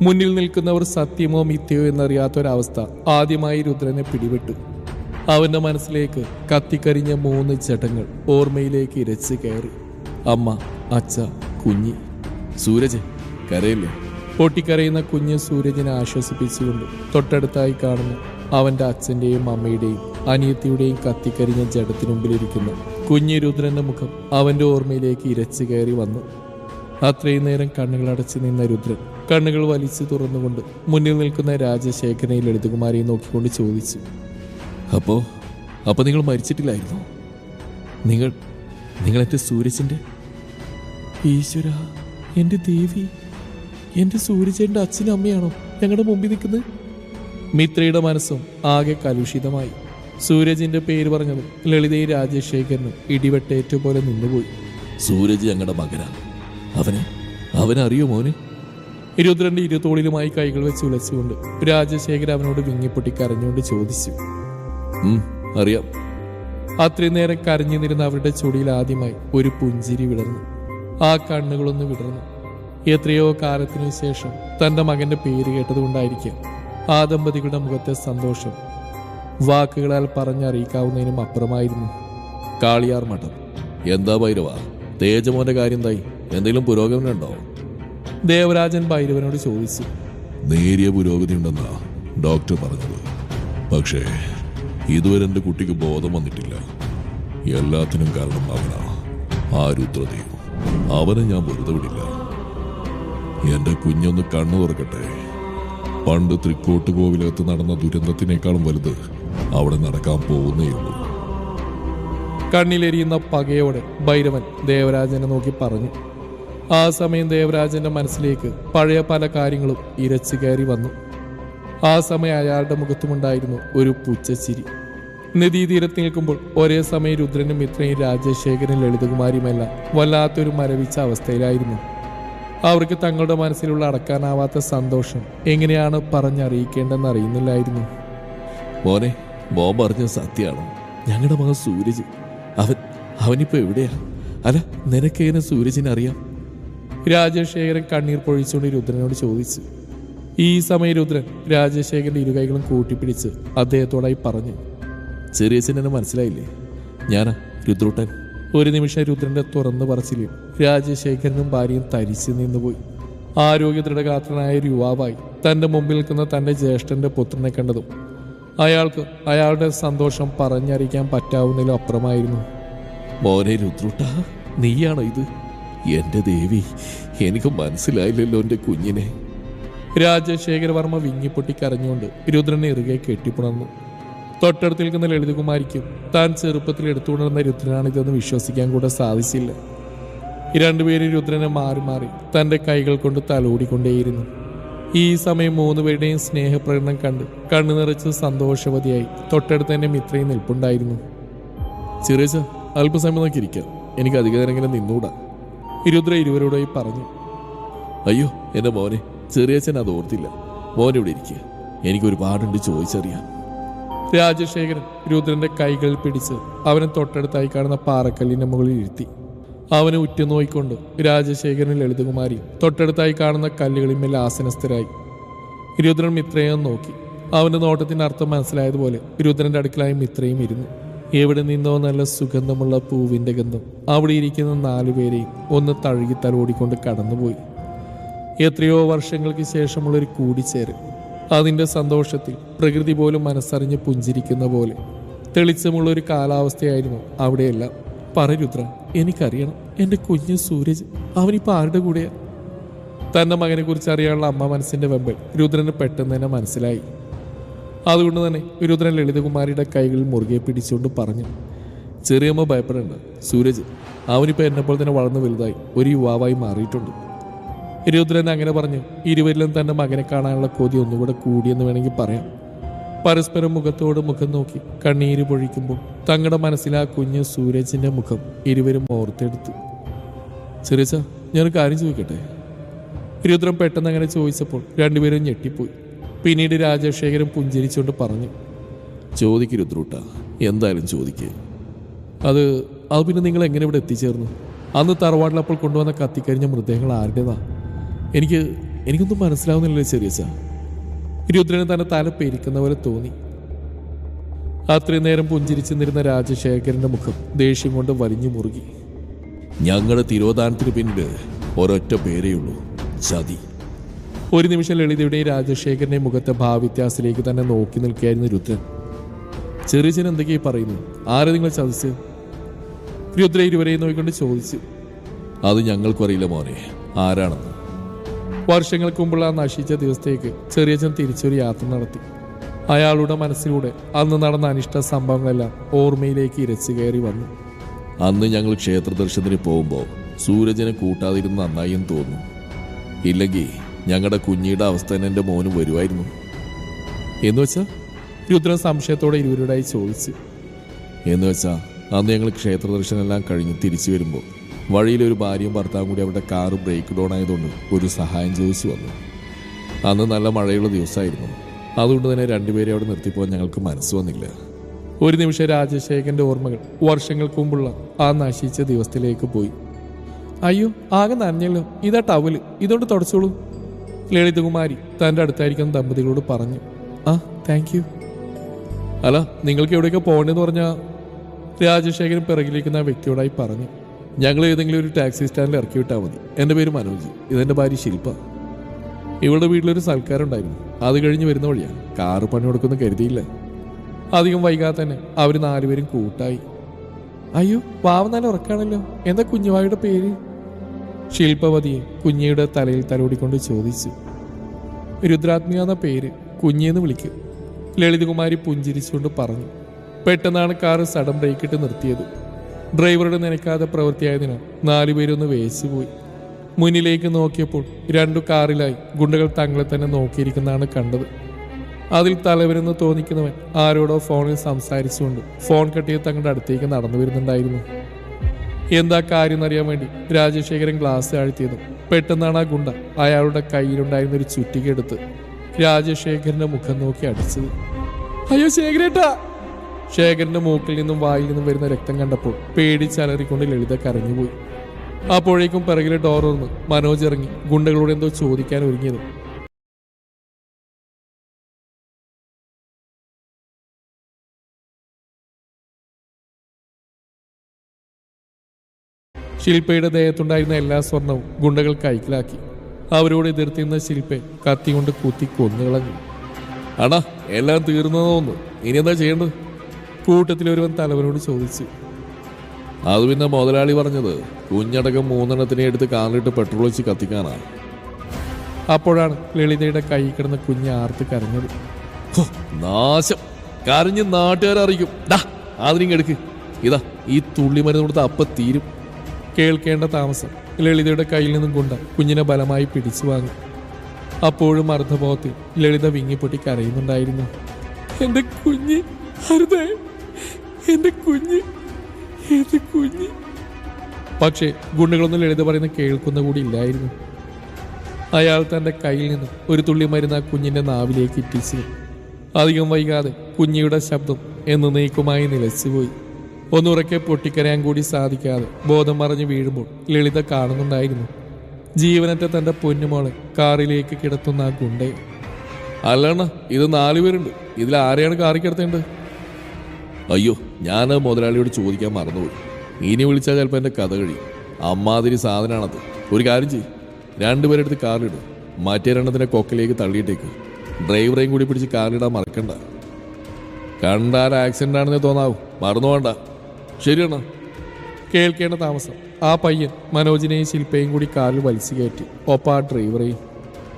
മുന്നിൽ നിൽക്കുന്നവർ സത്യമോ മിഥ്യയോ എന്നറിയാത്തൊരവസ്ഥ ആദ്യമായി രുദ്രനെ പിടിപെട്ടു. അവന്റെ മനസ്സിലേക്ക് കത്തിക്കരിഞ്ഞ 3 ജഡങ്ങൾ ഓർമ്മയിലേക്ക് ഇരച്ചു കയറി. അമ്മ, അച്ഛ, കുഞ്ഞി. സൂരജ് കരയില്ലേ? പൊട്ടിക്കരയുന്ന കുഞ്ഞ് സൂരജിനെ ആശ്വസിപ്പിച്ചുകൊണ്ട് തൊട്ടടുത്തായി കാണുന്നു അവന്റെ അച്ഛന്റെയും അമ്മയുടെയും അനിയത്തിയുടെയും കത്തിക്കരിഞ്ഞ ജഡത്തിനു മുമ്പിലിരിക്കുന്ന കുഞ്ഞി രുദ്രന്റെ മുഖം അവന്റെ ഓർമ്മയിലേക്ക് ഇരച്ചു കയറി വന്നു. അത്രയും നേരം കണ്ണുകൾ അടച്ചു നിന്ന രുദ്രൻ കണ്ണുകൾ വലിച്ചു തുറന്നുകൊണ്ട് മുന്നിൽ നിൽക്കുന്ന രാജശേഖരനെയും ലളിതകുമാരിയും നോക്കിക്കൊണ്ട് ചോദിച്ചു, അപ്പോ നിങ്ങൾ മരിച്ചിട്ടില്ലായിരുന്നോ? നിങ്ങൾ എന്റെ സൂരജിന്റെ? ഈശ്വര, എന്റെ ദേവി, എന്റെ സൂരജന്റെ അച്ഛനും അമ്മയാണോ ഞങ്ങളുടെ മുമ്പിൽ നിൽക്കുന്നത്? മിത്രയുടെ മനസ്സും ആകെ കലുഷിതമായി. സൂരജിന്റെ പേര് പറഞ്ഞതും ലളിതയും രാജശേഖരനും ഇടിവെട്ടേറ്റ പോലെ നിന്നുപോയി. സൂരജ് ഞങ്ങളുടെ മകനാണ്. അവനറിയോ മോന്? രുദ്രന്റെ ഇരുതോളിലുമായി കൈകൾ വെച്ച് ഉലച്ചുകൊണ്ട് രാജശേഖരൻ അവനോട് വിങ്ങിപ്പൊട്ടി കരഞ്ഞുകൊണ്ട് ചോദിച്ചു. അറിയാം. അത്രയും നേരം കരഞ്ഞു നിരുന്ന അവരുടെ ചുടിയിൽ ആദ്യമായി ഒരു പുഞ്ചിരി വിടർന്നു. ആ കണ്ണുകളൊന്ന് വിടർന്നു. എത്രയോ കാലത്തിനു ശേഷം തന്റെ മകന്റെ പേര് കേട്ടതുകൊണ്ടായിരിക്കാം ആ ദമ്പതികളുടെ മുഖത്തെ സന്തോഷം വാക്കുകളാൽ പറഞ്ഞറിയിക്കാവുന്നതിനും അപ്പുറമായിരുന്നു. കാളിയാർ മഠം. എന്താ ഭൈരവ, തേജമോന്റെ കാര്യം എന്തായി? എന്തെങ്കിലും പുരോഗമനം ഉണ്ടോ? ദേവരാജൻ ഭൈരവനോട് ചോദിച്ചു. നേരിയ പുരോഗതി ഉണ്ടെന്നാ ഡോക്ടർ പറഞ്ഞത്. പക്ഷേ ഇതുവരെ എന്റെ കുട്ടിക്ക് ബോധം വന്നിട്ടില്ല. എല്ലാത്തിനും കാരണം അവനാ, ആ രുദ്രദേവ്. അവനെ ഞാൻ വെറുതെ വിടില്ല. എന്റെ കുഞ്ഞൊന്ന് കണ്ണു തുറക്കട്ടെ. പണ്ട് തൃക്കോട്ടുകോവിലകത്ത് നടന്ന ദുരന്തത്തിനേക്കാളും വലുത് അവിടെ നടക്കാൻ പോകുന്നേയുള്ളൂ. കണ്ണിലെരിയുന്ന പകയോടെ ഭൈരവൻ ദേവരാജനെ നോക്കി പറഞ്ഞു. ആ സമയം ദേവരാജന്റെ മനസ്സിലേക്ക് പഴയ പല കാര്യങ്ങളും ഇരച്ചു കയറി വന്നു. ആ സമയം അയാളുടെ മുഖത്തുമുണ്ടായിരുന്നു ഒരു പുച്ഛച്ചിരി. നദീതീരത്ത് നിൽക്കുമ്പോൾ ഒരേ സമയം രുദ്രനും മിത്രയും രാജശേഖരനും ലളിതകുമാരിയുമെല്ലാം വല്ലാത്തൊരു മരവിച്ച അവസ്ഥയിലായിരുന്നു. അവർക്ക് തങ്ങളുടെ മനസ്സിലുള്ള അടക്കാനാവാത്ത സന്തോഷം എങ്ങനെയാണ് പറഞ്ഞറിയിക്കേണ്ടെന്ന് അറിയുന്നില്ലായിരുന്നു. മോൻ പറഞ്ഞ സത്യമാണോ? ഞങ്ങളുടെ മകൻ സൂരജ്, അവനിപ്പോ എവിടെയാ? അല്ല, നിനക്കെങ്ങനെ സൂരജിനെ അറിയാം? രാജശേഖരൻ കണ്ണീർ പൊഴിച്ചുകൊണ്ട് രുദ്രനോട് ചോദിച്ചു. ഈ സമയം രുദ്രൻ രാജശേഖരന്റെ ഇരുകൈകളും കൂട്ടിപ്പിടിച്ച് അദ്ദേഹത്തോടായി പറഞ്ഞു. ചെറിയച്ഛൻ എന്നെ മനസ്സിലായില്ലേ? ഞാനാ രുദ്രൂട്ടൻ. ഒരു നിമിഷം രുദ്രന്റെ തുറന്നു പറച്ചിൽ രാജശേഖരനും ഭാര്യയും തരിച്ചു നിന്നുപോയി. ആരോഗ്യ ദൃഢഗാത്രനായ ഒരു യുവാവായി തന്റെ മുമ്പിൽ നിൽക്കുന്ന തന്റെ ജ്യേഷ്ഠന്റെ പുത്രനെ കണ്ടതും അയാൾക്ക് അയാളുടെ സന്തോഷം പറഞ്ഞറിയിക്കാൻ പറ്റാവുന്നതിലും അപ്പുറമായിരുന്നു. മോനെ രുദ്രൂട്ട, നീയാണോ ഇത്? എന്റെ ദേവി, എനിക്ക് മനസ്സിലായില്ലല്ലോ എന്റെ കുഞ്ഞിനെ. രാജശേഖര വർമ്മ വിങ്ങിപ്പൊട്ടി കരഞ്ഞുകൊണ്ട് രുദ്രനെ ഇറുകെ കെട്ടിപ്പുണർന്നു. തൊട്ടടുത്ത് നിൽക്കുന്ന ലളിതകുമാരിക്കും താൻ ചെറുപ്പത്തിൽ എടുത്തുകൊണ്ടിരുന്ന രുദ്രനാണിതെന്ന് വിശ്വസിക്കാൻ കൂടെ സാധിച്ചില്ല. രണ്ടുപേരും രുദ്രനെ മാറി മാറി തന്റെ കൈകൾ കൊണ്ട് തലോടിക്കൊണ്ടേയിരുന്നു. ഈ സമയം 3 പേരുടെയും സ്നേഹപ്രകടനം കണ്ട് കണ്ണു നിറച്ച് സന്തോഷവതിയായി തൊട്ടടുത്ത് തന്നെ മിത്രയും നിൽപ്പുണ്ടായിരുന്നു. ചെറിയച്ച, അല്പസമയം നോക്കിയിരിക്കാം. എനിക്ക് അധിക നേരം നിന്നൂടാ, രുദ്ര ഇരുവരോടായി പറഞ്ഞു. അയ്യോ എന്റെ മോനെ, ചെറിയച്ഛൻ അത് ഓർത്തില്ല. മോൻ ഇവിടെ ഇരിക്കുക, എനിക്ക് ഒരുപാടുണ്ട് ചോദിച്ചറിയാം. രാജശേഖരൻ രുദ്രന്റെ കൈകൾ പിടിച്ച് അവനെ തൊട്ടടുത്തായി കാണുന്ന പാറക്കല്ലിന്റെ മുകളിൽ ഇരുത്തി. അവനെ ഉറ്റുനോയിക്കൊണ്ട് രാജശേഖരൻ ലളിതകുമാരി തൊട്ടടുത്തായി കാണുന്ന കല്ലുകളിന്മേൽ ആസനസ്ഥരായി. രുദ്രൻ മിത്രയെ നോക്കി. അവന്റെ നോട്ടത്തിന്റെ അർത്ഥം മനസ്സിലായതുപോലെ രുദ്രന്റെ അടുക്കലായി മിത്രയും ഇരുന്നു. എവിടെ നിന്നോ നല്ല സുഗന്ധമുള്ള പൂവിന്റെ ഗന്ധം അവിടെ ഇരിക്കുന്ന 4 പേരെയും ഒന്ന് തഴുകി തലോടിക്കൊണ്ട് കടന്നുപോയി. എത്രയോ വർഷങ്ങൾക്ക് ശേഷമുള്ളൊരു കൂടിച്ചേരൽ. അതിൻ്റെ സന്തോഷത്തിൽ പ്രകൃതി പോലും മനസ്സറിഞ്ഞ് പുഞ്ചിരിക്കുന്ന പോലെ തെളിച്ചമുള്ളൊരു കാലാവസ്ഥയായിരുന്നു അവിടെയെല്ലാം. രുദ്ര, എനിക്കറിയണം, എൻ്റെ കുഞ്ഞ് സൂരജ് അവനിപ്പോൾ ആരുടെ കൂടെയാ? തൻ്റെ മകനെ കുറിച്ച് അറിയാനുള്ള അമ്മ മനസ്സിൻ്റെ വെമ്പൽ രുദ്രന് പെട്ടെന്ന് തന്നെ മനസ്സിലായി. അതുകൊണ്ട് തന്നെ രുദ്രൻ ലളിതകുമാരിയുടെ കൈകളിൽ മുറുകെ പിടിച്ചുകൊണ്ട് പറഞ്ഞു. ചെറിയമ്മ ഭയപ്പെടേണ്ട, സൂരജ് അവനിപ്പോൾ എന്നെപ്പോൾ തന്നെ വളർന്നു വലുതായി ഒരു യുവാവായി മാറിയിട്ടുണ്ട്. രുദ്രൻ അങ്ങനെ പറഞ്ഞു ഇരുവരിലും തന്റെ മകനെ കാണാനുള്ള കൊതി ഒന്നുകൂടെ കൂടിയെന്ന് വേണമെങ്കിൽ പറയാം. പരസ്പരം മുഖത്തോട് മുഖം നോക്കി കണ്ണീര് പൊഴിക്കുമ്പോൾ തങ്ങളുടെ മനസ്സിൽ ആ കുഞ്ഞ് സൂരജിന്റെ മുഖം ഇരുവരും ഓർത്തെടുത്തു. ചെറിയച്ച, ഞാനൊരു കാര്യം ചോദിക്കട്ടെ? രുദ്രൻ പെട്ടെന്ന് അങ്ങനെ ചോദിച്ചപ്പോൾ രണ്ടുപേരും ഞെട്ടിപ്പോയി. പിന്നീട് രാജശേഖരൻ പുഞ്ചിരിച്ചുകൊണ്ട് പറഞ്ഞു. ചോദിക്ക് രുദ്രൂട്ട, എന്തായാലും ചോദിക്കുക. അത് പിന്നെ നിങ്ങൾ എങ്ങനെ ഇവിടെ എത്തിച്ചേർന്നു? അന്ന് തറവാട്ടിലപ്പോൾ കൊണ്ടുവന്ന കത്തിക്കരിഞ്ഞ മൃതദേഹങ്ങൾ ആരുടേതാ? എനിക്കൊന്നും മനസ്സിലാവുന്നില്ലല്ലോ ചെറിയച്ച. രുദ്രന് തന്നെ തല പെരിക്കുന്ന പോലെ തോന്നി. അത്രയും നേരം പുഞ്ചിരിച്ചു നിന്നിരുന്ന രാജശേഖരന്റെ മുഖം ദേഷ്യം കൊണ്ട് വലിഞ്ഞു മുറുകി. ഞങ്ങളുടെ തിരോധാനത്തിന് പിന്നില് ഒരൊറ്റ പേരേയുള്ളൂ, ചതി. ഒരു നിമിഷം ലളിതയുടെയും രാജശേഖരന്റെയും മുഖത്തെ ഭാവവ്യത്യാസത്തിലേക്ക് തന്നെ നോക്കി നിൽക്കുകയായിരുന്നു രുദ്രൻ. ചെറിയച്ചൻ എന്തൊക്കെയായി പറയുന്നു? ആരെ നിങ്ങൾ ചതിച്ച്? രുദ്ര ഇരുവരെയും നോക്കിക്കൊണ്ട് ചോദിച്ചു. അത് ഞങ്ങൾക്കറിയില്ല മോനെ, ആരാണെന്ന്. വർഷങ്ങൾക്ക് മുമ്പുള്ള ആ നശിച്ച ദിവസത്തേക്ക് ചെറിയച്ചൻ തിരിച്ചൊരു യാത്ര നടത്തി. അയാളുടെ മനസ്സിലൂടെ അന്ന് നടന്ന അനിഷ്ട സംഭവങ്ങളെല്ലാം ഓർമ്മയിലേക്ക് ഇരച്ചു കയറി വന്നു. അന്ന് ഞങ്ങൾ ക്ഷേത്ര ദർശനത്തിന് പോകുമ്പോൾ സൂരജനെ കൂട്ടാതിരുന്ന് നന്നായി എന്ന് തോന്നുന്നു. ഇല്ലെങ്കിൽ ഞങ്ങളുടെ കുഞ്ഞിയുടെ അവസ്ഥ തന്നെ എൻ്റെ മോന് വരുമായിരുന്നു. എന്നുവെച്ചാ? രുദ്രൻ സംശയത്തോടെ ഇരുവരോടായി ചോദിച്ചു. എന്നുവെച്ചാ അന്ന് ഞങ്ങൾ ക്ഷേത്ര ദർശനമെല്ലാം കഴിഞ്ഞ് തിരിച്ചു വരുമ്പോൾ വഴിയിലൊരു ഭാര്യയും ഭർത്താവും കൂടി അവരുടെ കാറ് ബ്രേക്ക് ഡൗൺ ആയതുകൊണ്ട് ഒരു സഹായം ചോദിച്ചു വന്നു. അന്ന് നല്ല മഴയുള്ള ദിവസമായിരുന്നു. അതുകൊണ്ട് തന്നെ രണ്ടുപേരെ അവിടെ നിർത്തിപ്പോകാൻ ഞങ്ങൾക്ക് മനസ്സ് വന്നില്ല. ഒരു നിമിഷം രാജശേഖരന്റെ ഓർമ്മകൾ വർഷങ്ങൾക്ക് മുമ്പുള്ള ആ നശിച്ച ദിവസത്തിലേക്ക് പോയി. അയ്യോ, ആകെ നനഞ്ഞല്ലോ, ഇതാ ടവല്, ഇതുകൊണ്ട് തുടച്ചോളൂ. ലളിതകുമാരി തൻ്റെ അടുത്തായിരിക്കുന്ന ദമ്പതികളോട് പറഞ്ഞു. ആ, താങ്ക് യു. അല്ല, നിങ്ങൾക്ക് എവിടെയൊക്കെ പോകണമെന്ന് പറഞ്ഞാൽ രാജശേഖരൻ പിറകിലിരിക്കുന്ന ആ വ്യക്തിയോടായി പറഞ്ഞു. ഞങ്ങൾ ഏതെങ്കിലും ഒരു ടാക്സി സ്റ്റാൻഡിൽ ഇറക്കി വിട്ടാൽ മതി. എൻ്റെ പേര് മനോജ്, ഇതെൻ്റെ ഭാര്യ ശില്പ. ഇവളുടെ വീട്ടിലൊരു സൽക്കാരം ഉണ്ടായിരുന്നു, അത് കഴിഞ്ഞ് വരുന്ന വഴിയാണ്. കാറ് പണി കൊടുക്കുന്ന കരുതിയില്ല. അധികം വൈകാതെ തന്നെ അവർ നാലുപേരും കൂട്ടായി. അയ്യോ, പാവം നല്ല ഉറക്കാണല്ലോ. എന്താ കുഞ്ഞുവായുടെ പേര്? ശില്പവതിയെ കുഞ്ഞിയുടെ തലയിൽ തലോടിക്കൊണ്ട് ചോദിച്ചു. രുദ്രാത്മിക എന്ന പേര്, കുഞ്ഞിയെന്ന് വിളിക്കും. ലളിതകുമാരി പുഞ്ചിരിച്ചുകൊണ്ട് പറഞ്ഞു. പെട്ടെന്നാണ് കാറ് സഡൻ ബ്രേക്കിട്ട് നിർത്തിയത്. ഡ്രൈവറുടെ നനയ്ക്കാതെ പ്രവൃത്തിയായതിനാൽ നാലുപേരൊന്ന് വേച്ചുപോയി. മുന്നിലേക്ക് നോക്കിയപ്പോൾ രണ്ടു കാറിലായി ഗുണ്ടകൾ തങ്ങളെ തന്നെ നോക്കിയിരിക്കുന്നതാണ് കണ്ടത്. അതിൽ തലവരെന്ന് തോന്നിക്കുന്നവൻ ആരോടോ ഫോണിൽ സംസാരിച്ചുകൊണ്ട് ഫോൺ കെട്ടിയ തങ്ങളുടെ അടുത്തേക്ക് നടന്നു വരുന്നുണ്ടായിരുന്നു. എന്താ കാര്യം എന്നറിയാൻ വേണ്ടി രാജശേഖരൻ ഗ്ലാസ് ആഴ്ത്തിയതും പെട്ടെന്നാണ് ആ ഗുണ്ട അയാളുടെ കയ്യിലുണ്ടായിരുന്ന ഒരു ചുറ്റിക എടുത്ത് രാജശേഖരന്റെ മുഖം നോക്കി അടിച്ചത്. അയ്യോ ശേഖരേട്ടാ! ശേഖരന്റെ മൂക്കിൽ നിന്നും വായിൽ നിന്നും വരുന്ന രക്തം കണ്ടപ്പോൾ പേടിച്ചലറിക്കൊണ്ട് ലളിത കരഞ്ഞുപോയി. അപ്പോഴേക്കും പിറകിലെ ഡോർ തുറന്ന് മനോജ് ഇറങ്ങി ഗുണ്ടകളോട് എന്തോ ചോദിക്കാൻ ഒരുങ്ങിയത്. ശില്പയുടെ ദേഹത്തുണ്ടായിരുന്ന എല്ലാ സ്വർണവും ഗുണ്ടകൾ കൈക്കലാക്കി. അവരോട് എതിർത്തിരുന്ന ശില്പയെ കത്തി കൊണ്ട് കുത്തി കൊന്നുകളഞ്ഞു. അടാ, എല്ലാം തീർന്നതോന്നു, ഇനി എന്താ ചെയ്യേണ്ടത്? കൂട്ടത്തിലൊരുവൻ തലവനോട് ചോദിച്ചു. അത് പിന്നെ മുതലാളി പറഞ്ഞത് കുഞ്ഞടക്കം 3 എടുത്ത് കാറിലിട്ട് പെട്രോൾ ഒഴിച്ച് കത്തിക്കാനാ. അപ്പോഴാണ് ലളിതയുടെ കൈ കിടന്ന കുഞ്ഞ് ആർത്ത് കരഞ്ഞത്. നാശം, കരഞ്ഞ് നാട്ടുകാരറിയിക്കും. അതിനിങ്ങെടുക്ക്, ഇതാ ഈ തുള്ളി മരുന്ന് കൊടുത്ത് അപ്പം തീരും. കേൾക്കേണ്ട താമസം ലളിതയുടെ കയ്യിൽ നിന്നും കൊണ്ട കുഞ്ഞിനെ ബലമായി പിടിച്ചു വാങ്ങി. അപ്പോഴും അർദ്ധബോധത്തിൽ ലളിത വിങ്ങിപ്പൊട്ടി കരയുന്നുണ്ടായിരുന്നു. എന്റെ കുഞ്ഞ്, എന്റെ കുഞ്ഞ്, എന്റെ കുഞ്ഞ്. പക്ഷേ ഗുണ്ടകളൊന്നും ലളിത പറയുന്ന കേൾക്കുന്ന കൂടി ഇല്ലായിരുന്നു. അയാൾ തന്റെ കയ്യിൽ നിന്നും ഒരു തുള്ളി മരുന്ന് ആ കുഞ്ഞിന്റെ നാവിലേക്ക് ഇറ്റിച്ചു. അധികം വൈകാതെ കുഞ്ഞിയുടെ ശബ്ദം എന്നേക്കുമായി നിലച്ചുപോയി. ഒന്നുറക്കെ പൊട്ടിക്കരയാൻ കൂടി സാധിക്കാതെ ബോധം മറിഞ്ഞ് വീഴുമ്പോൾ ലളിത കാണുന്നുണ്ടായിരുന്നു ജീവനറ്റ തന്റെ പൊന്നുമോളെ കാറിലേക്ക് കിടത്തുന്ന ആ ഗുണ്ടയെ. അല്ലണ്ണ, ഇത് 4 പേരുണ്ട്. ഇതിൽ ആരെയാണ് കാറി കിടത്തേണ്ടത്? അയ്യോ, ഞാൻ മുതലാളിയോട് ചോദിക്കാൻ മറന്നുപോയി. ഇനി വിളിച്ചാൽ ചിലപ്പോൾ എൻ്റെ കഥ കഴിയും. അമ്മാതിരി സാധനമാണത്. ഒരു കാര്യം ചെയ്യും, 2 പേരെടുത്ത് കാറിലിടും, മറ്റേ 2 കൊക്കലേക്ക് തള്ളിയിട്ടേക്ക്. ഡ്രൈവറേയും കൂടി പിടിച്ച് കാറിലിടാൻ മറക്കണ്ട. കണ്ടാൽ ആക്സിഡന്റ് ആണെന്നേ തോന്നാവൂ, മറന്നു വേണ്ട. ശരിയാണ്. കേൾക്കേണ്ട താമസം ആ പയ്യൻ മനോജിനെയും ശില്പയും കൂടി കാറിൽ വലിച്ചു കയറ്റി. ഒപ്പം ആ ഡ്രൈവറെയും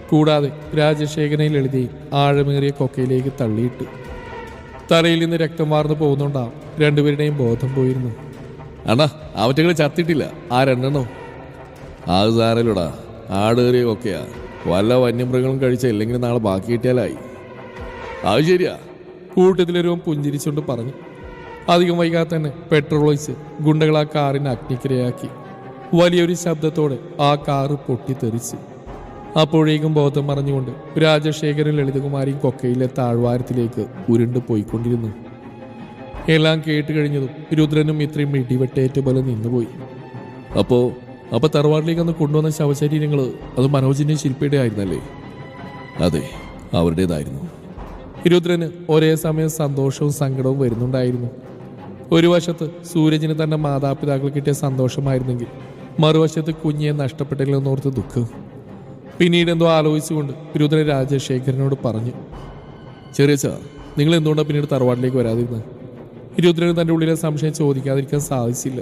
കൂടാതെ രാജശേഖരനെയും ലളിതയും ആഴമേറിയ കൊക്കയിലേക്ക് തള്ളിയിട്ടു. തലയിൽ നിന്ന് രക്തം വാർന്നു പോകുന്നുണ്ടാവും 2 പേരുടെയും ബോധം പോയിരുന്നു. അണ്ണാ, അവറ്റകൾ ചത്തിട്ടില്ല, ആ 2 അത് സാരല്ലടാ, ആടേറിയ കൊക്കയാ. വല്ല വന്യമൃഗങ്ങളും കഴിച്ച ഇല്ലെങ്കിൽ നാളെ ബാക്കി കിട്ടിയാലായി. അത് ശരിയാ, കൂട്ടത്തിലൊരുവൻ പുഞ്ചിരിച്ചുകൊണ്ട് പറഞ്ഞു. അധികം വൈകാതെ തന്നെ പെട്രോൾ ഒഴിച്ച് ഗുണ്ടകൾ ആ കാറിനെ അഗ്നിക്കിരയാക്കി. വലിയൊരു ശബ്ദത്തോടെ ആ കാറ് പൊട്ടിത്തെറിച്ച്. അപ്പോഴേക്കും ബോധം മറഞ്ഞുകൊണ്ട് രാജശേഖരൻ ലളിതകുമാരിയും കൊക്കയിലെ താഴ്വാരത്തിലേക്ക് ഉരുണ്ടു പോയിക്കൊണ്ടിരുന്നു. എല്ലാം കേട്ട് കഴിഞ്ഞതും രുദ്രനും ഇത്രയും ഇടിവെട്ടേറ്റ പോലെ നിന്നുപോയി. അപ്പോൾ അപ്പൊ തറവാട്ടിലേക്ക് അന്ന് കൊണ്ടുവന്ന ശവശരീരങ്ങൾ അത് മനോജിന്റെയും ശില്പയുടെ ആയിരുന്നല്ലേ? അതെ, അവരുടേതായിരുന്നു. രുദ്രന് ഒരേ സമയം സന്തോഷവും സങ്കടവും വരുന്നുണ്ടായിരുന്നു. ഒരു വശത്ത് സൂരജിന് തന്റെ മാതാപിതാക്കൾ കിട്ടിയ സന്തോഷമായിരുന്നെങ്കിൽ മറുവശത്ത് കുഞ്ഞിയെ നഷ്ടപ്പെട്ടില്ലെന്നോർത്ത് ദുഃഖവും. പിന്നീട് എന്തോ ആലോചിച്ചുകൊണ്ട് രുദ്രൻ രാജശേഖരനോട് പറഞ്ഞു, ചെറിയച്ച, നിങ്ങൾ എന്തുകൊണ്ടാണ് പിന്നീട് തറവാട്ടിലേക്ക് വരാതിരുന്നത്? രുദ്രന് തന്റെ ഉള്ളിലെ സംശയം ചോദിക്കാതിരിക്കാൻ സാധിച്ചില്ല.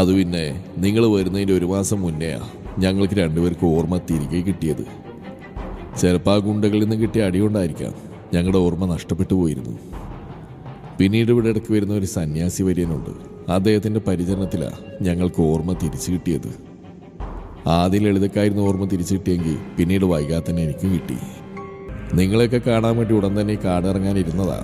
അത് പിന്നെ നിങ്ങൾ വരുന്നതിൻ്റെ 1 മാസം മുന്നെയാ ഞങ്ങൾക്ക് രണ്ടുപേർക്ക് ഓർമ്മ തിരികെ കിട്ടിയത്. ചിലപ്പോൾ ആ ഗുണ്ടകളിൽ നിന്ന് കിട്ടിയ അടികൊണ്ടായിരിക്കാം ഞങ്ങളുടെ ഓർമ്മ നഷ്ടപ്പെട്ടു പോയിരുന്നു. പിന്നീട് ഇവിടെ ഇടയ്ക്ക് വരുന്ന ഒരു സന്യാസി വര്യനുണ്ട്. അദ്ദേഹത്തിൻ്റെ പരിചരണത്തിലാണ് ഞങ്ങൾക്ക് ഓർമ്മ തിരിച്ചു കിട്ടിയത്. ആദ്യം ലളിതക്കായിരുന്നു ഓർമ്മ തിരിച്ചു കിട്ടിയെങ്കിൽ പിന്നീട് വൈകാതെ തന്നെ എനിക്കും കിട്ടി. നിങ്ങളെയൊക്കെ കാണാൻ വേണ്ടി ഉടൻ തന്നെ കാടിറങ്ങാനിരുന്നതാ.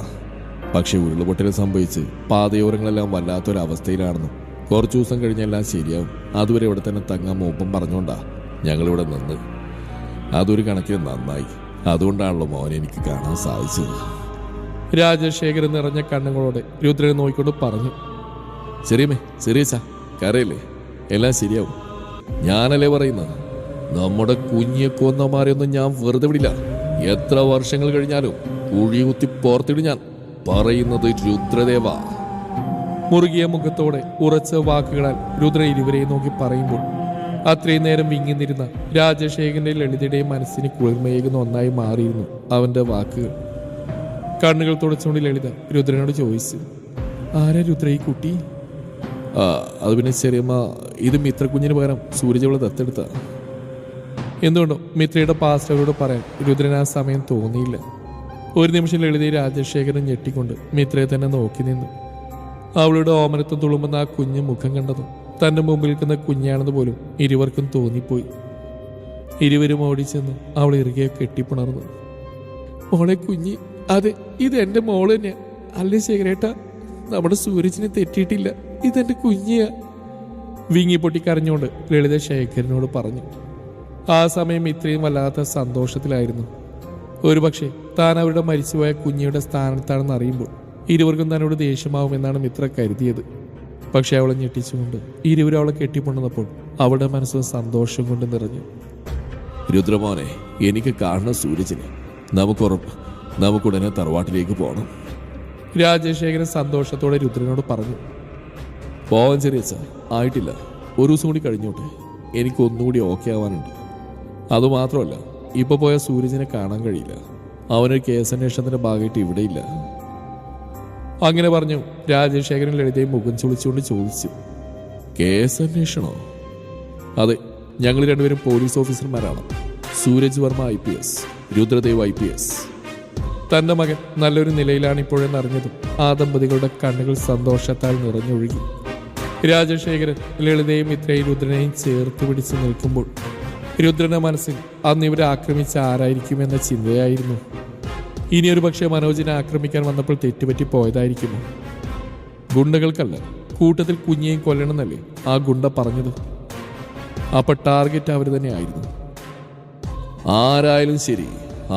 പക്ഷെ ഉരുളുപൊട്ടൽ സംഭവിച്ച് പാതയോരങ്ങളെല്ലാം വല്ലാത്തൊരവസ്ഥയിലാണെന്നും കുറച്ചു ദിവസം കഴിഞ്ഞെല്ലാം ശരിയാവും, അതുവരെ ഇവിടെ തന്നെ തങ്ങാൻ മൂപ്പം പറഞ്ഞുകൊണ്ടാ ഞങ്ങളിവിടെ നിന്ന്. അതൊരു കണക്കിന് നന്നായി. അതുകൊണ്ടാണല്ലോ മോനെ എനിക്ക് കാണാൻ സാധിച്ചത്. രാജശേഖരൻ നിറഞ്ഞ കണ്ണുകളോടെ രുദ്രനെ നോക്കിക്കൊണ്ട് പറഞ്ഞു, ചെറിയച്ച കരയില്ലേ, എല്ലാം ശരിയാവും. ഞാനല്ലേ പറയുന്നത്, നമ്മുടെ കുഞ്ഞിയെ കൊന്നമാരെയൊന്നും ഞാൻ വെറുതെ വിടില്ല. എത്ര വർഷങ്ങൾ കഴിഞ്ഞാലും കുഴി കുത്തി പുറത്തിടും ഞാൻ. പറയുന്നത് രുദ്രദേവ. മുറുകിയ മുഖത്തോടെ ഉറച്ച വാക്കുകളാൽ രുദ്ര ഇരുവരെയും നോക്കി പറയുമ്പോൾ അത്രയും നേരം വിങ്ങിന്നിരുന്ന രാജശേഖരന്റെ ലളിതയുടെയും മനസ്സിന് കുളിർമയേകുന്ന ഒന്നായി മാറിയിരുന്നു അവന്റെ വാക്കുകൾ. കണ്ണുകൾ തുടച്ചുകൊണ്ട് ലളിത രുദ്രനോട് ചോദിച്ചു, ആരാ രുദ്ര ഈ കുട്ടി? അത് പിന്നെ ചെറിയമ്മ, ഇത് മിത്ര കുഞ്ഞിന് പകരം സൂരജവളെ ദത്തെടുത്ത. എന്തുകൊണ്ടോ മിത്രയുടെ പാസ്റ്റവരോട് പറയാൻ രുദ്രൻ ആ സമയം തോന്നിയില്ല. ഒരു നിമിഷം ലളിതയെ രാജശേഖരൻ ഞെട്ടിക്കൊണ്ട് മിത്രയെ തന്നെ നോക്കി നിന്നു. അവളുടെ ഓമനത്വം തുളുമ്പുന്ന ആ കുഞ്ഞ് മുഖം കണ്ടതും തന്റെ മുമ്പിൽ നിൽക്കുന്ന കുഞ്ഞാണെന്ന് പോലും ഇരുവർക്കും തോന്നിപ്പോയി. ഇരുവരും ഓടിച്ചെന്ന് അവൾ ഇറുകെ കെട്ടിപ്പുണർന്നു. മോളെ കുഞ്ഞി, അതെ, ഇതെന്റെ മോള് തന്നെയാ. അല്ലേ ശേഖരേട്ടാ, നമ്മുടെ സൂരജിനെ തെറ്റിയിട്ടില്ല, ഇതെന്റെ കുഞ്ഞിയാ. വിങ്ങിപ്പൊട്ടി കരഞ്ഞുകൊണ്ട് ലളിത ശേഖരനോട് പറഞ്ഞു. ആ സമയം ഇത്രയും വല്ലാത്ത സന്തോഷത്തിലായിരുന്നു. ഒരുപക്ഷെ താൻ അവരുടെ മരിച്ചുപോയ കുഞ്ഞിയുടെ സ്ഥാനത്താണെന്ന് അറിയുമ്പോൾ ഇരുവർക്കും തന്നോട് ദേഷ്യമാവുമെന്നാണ് മിത്ര കരുതിയത്. പക്ഷെ അവളെ ഞെട്ടിച്ചുകൊണ്ട് ഇരുവരും അവളെ കെട്ടിപ്പൊണ്ടുന്നപ്പോൾ അവളുടെ മനസ്സ് സന്തോഷം കൊണ്ട് നിറഞ്ഞു. രുദ്രമോനെ, എനിക്ക് കാണുന്ന സൂരജിനെ നമുക്കുടനെ തറവാട്ടിലേക്ക് പോകണം. രാജശേഖരൻ സന്തോഷത്തോടെ രുദ്രനോട് പറഞ്ഞു. പോവാൻ ചെറിയച്ച, ആയിട്ടില്ല, ഒരു ദിവസം കൂടി കഴിഞ്ഞോട്ടെ. എനിക്കൊന്നുകൂടി ഓക്കെ ആവാനുണ്ട്. അതുമാത്രമല്ല, ഇപ്പൊ പോയ സൂരജിനെ കാണാൻ കഴിയില്ല. അവനൊരു കേസന്വേഷണത്തിന്റെ ഭാഗമായിട്ട് ഇവിടെയില്ല. അങ്ങനെ പറഞ്ഞു രാജശേഖരൻ ലളിതയും മുഖം ചുളിച്ചുകൊണ്ട് ചോദിച്ചു, കേസന്വേഷണോ? അതെ, ഞങ്ങൾ രണ്ടുപേരും പോലീസ് ഓഫീസർമാരാണ്. Suraj Varma IPS, Rudradev IPS. തന്റെ മകൻ നല്ലൊരു നിലയിലാണ് ഇപ്പോഴെന്നറിഞ്ഞതും ആ ദമ്പതികളുടെ കണ്ണുകൾ സന്തോഷത്താൽ നിറഞ്ഞൊഴുകി. രാജശേഖരൻ ലളിതയും ഇത്രയും രുദ്രനെയും ചേർത്ത് പിടിച്ച് നിൽക്കുമ്പോൾ രുദ്രന്റെ മനസ്സിൽ അന്ന് ഇവരെ ആക്രമിച്ച ആരായിരിക്കുമെന്ന ചിന്തയായിരുന്നു. ഇനിയൊരു പക്ഷേ മനോജിനെ ആക്രമിക്കാൻ വന്നപ്പോൾ തെറ്റുപറ്റി പോയതായിരിക്കുമോ? ഗുണ്ടകൾക്കല്ല, കൂട്ടത്തിൽ കുഞ്ഞിയെയും കൊല്ലണമെന്നല്ലേ ആ ഗുണ്ട പറഞ്ഞത്? അപ്പൊ ടാർഗറ്റ് അവർ തന്നെ ആയിരുന്നു. ആരായാലും ശരി,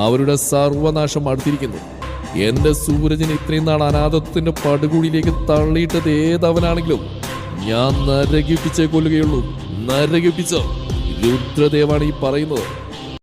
അവരുടെ സർവനാശം അടുത്തിരിക്കുന്നു. എന്റെ സൂരജിന് ഇത്രയും നാൾ അനാഥത്വത്തിന്റെ പടുകൂടിയിലേക്ക് തള്ളിയിട്ടത് ഏതവനാണെങ്കിലും ഞാൻ നരകിപ്പിച്ചേ കൊല്ലുകയുള്ളൂ. നരകിപ്പിച്ചോ? രുദ്രദേവാണ് ഈ പറയുന്നത്.